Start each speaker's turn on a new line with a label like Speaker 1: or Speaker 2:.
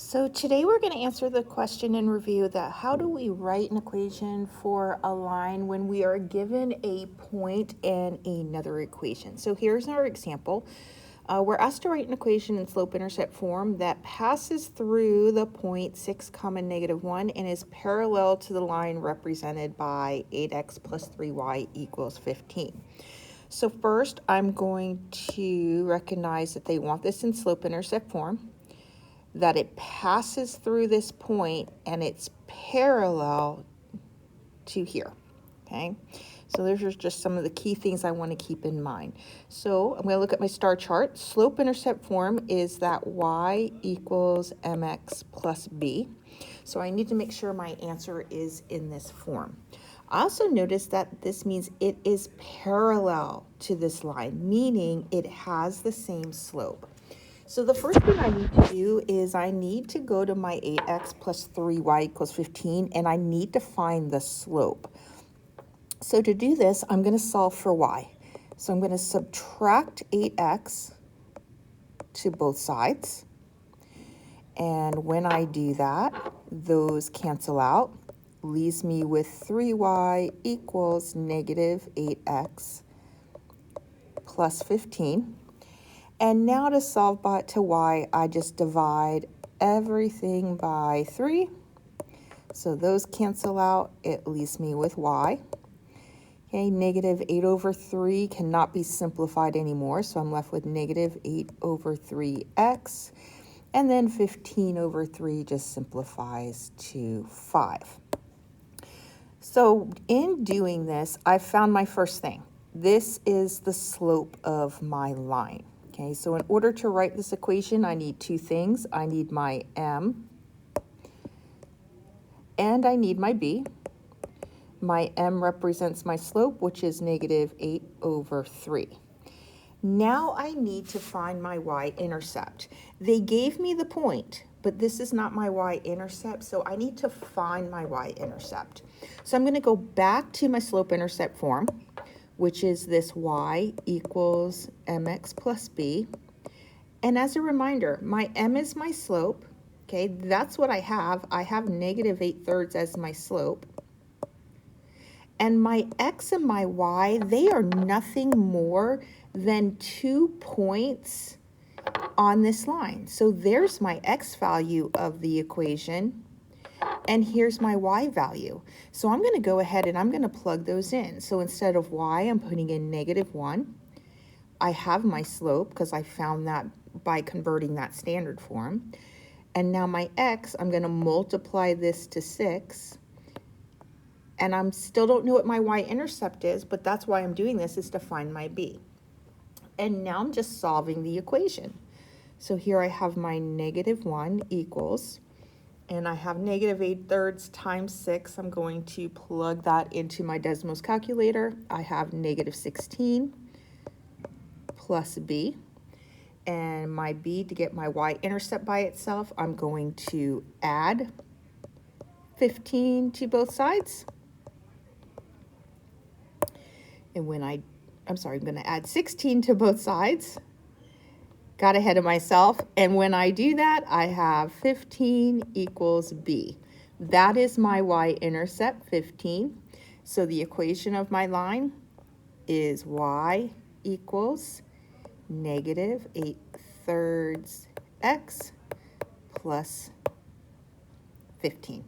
Speaker 1: So today we're going to answer the question and review that how do we write an equation for a line when we are given a point and another equation. So here's our example. We're asked to write an equation in slope-intercept form that passes through the point 6, -1 and is parallel to the line represented by 8x plus 3y equals 15. So first I'm going to recognize that they want this in slope-intercept form, that it passes through this point and it's parallel to here, okay? So those are just some of the key things I want to keep in mind. So I'm going to look at my star chart. Slope-intercept form is that y equals mx plus b. So I need to make sure my answer is in this form. I also notice that this means it is parallel to this line, meaning it has the same slope. So the first thing I need to do is I need to go to my 8x plus 3y equals 15, and I need to find the slope. So to do this, I'm going to solve for y. So I'm going to subtract 8x to both sides. And when I do that, those cancel out, leaves me with 3y equals negative 8x plus 15. And now to solve to y, I just divide everything by 3. So those cancel out. It leaves me with y. Okay, negative 8 over 3 cannot be simplified anymore, so I'm left with negative 8 over 3x. And then 15 over 3 just simplifies to 5. So in doing this, I found my first thing. This is the slope of my line. Okay, so in order to write this equation, I need two things. I need my m and I need my b. My m represents my slope, which is negative 8 over 3. Now I need to find my y-intercept. They gave me the point, but this is not my y-intercept, so I need to find my y-intercept. So I'm going to go back to my slope-intercept form, which is this y equals mx plus b. And as a reminder, my m is my slope. Okay, that's what I have. I have negative 8/3 as my slope. And my x and my y, they are nothing more than 2 points on this line. So there's my x value of the equation, and here's my y value. So I'm going to go ahead and I'm going to plug those in. So instead of y, I'm putting in -1. I have my slope because I found that by converting that standard form. And now my x, I'm going to multiply this to 6. And I still don't know what my y-intercept is, but that's why I'm doing this, is to find my b. And now I'm just solving the equation. So here I have my -1 equals, and I have negative 8/3 times 6. I'm going to plug that into my Desmos calculator. I have negative 16 plus b. And my b, to get my y-intercept by itself, I'm going to add 15 to both sides. And when I'm going to add 16 to both sides. Got ahead of myself. And when I do that, I have 15 equals b. That is my y-intercept, 15. So the equation of my line is y equals negative 8/3 x plus 15.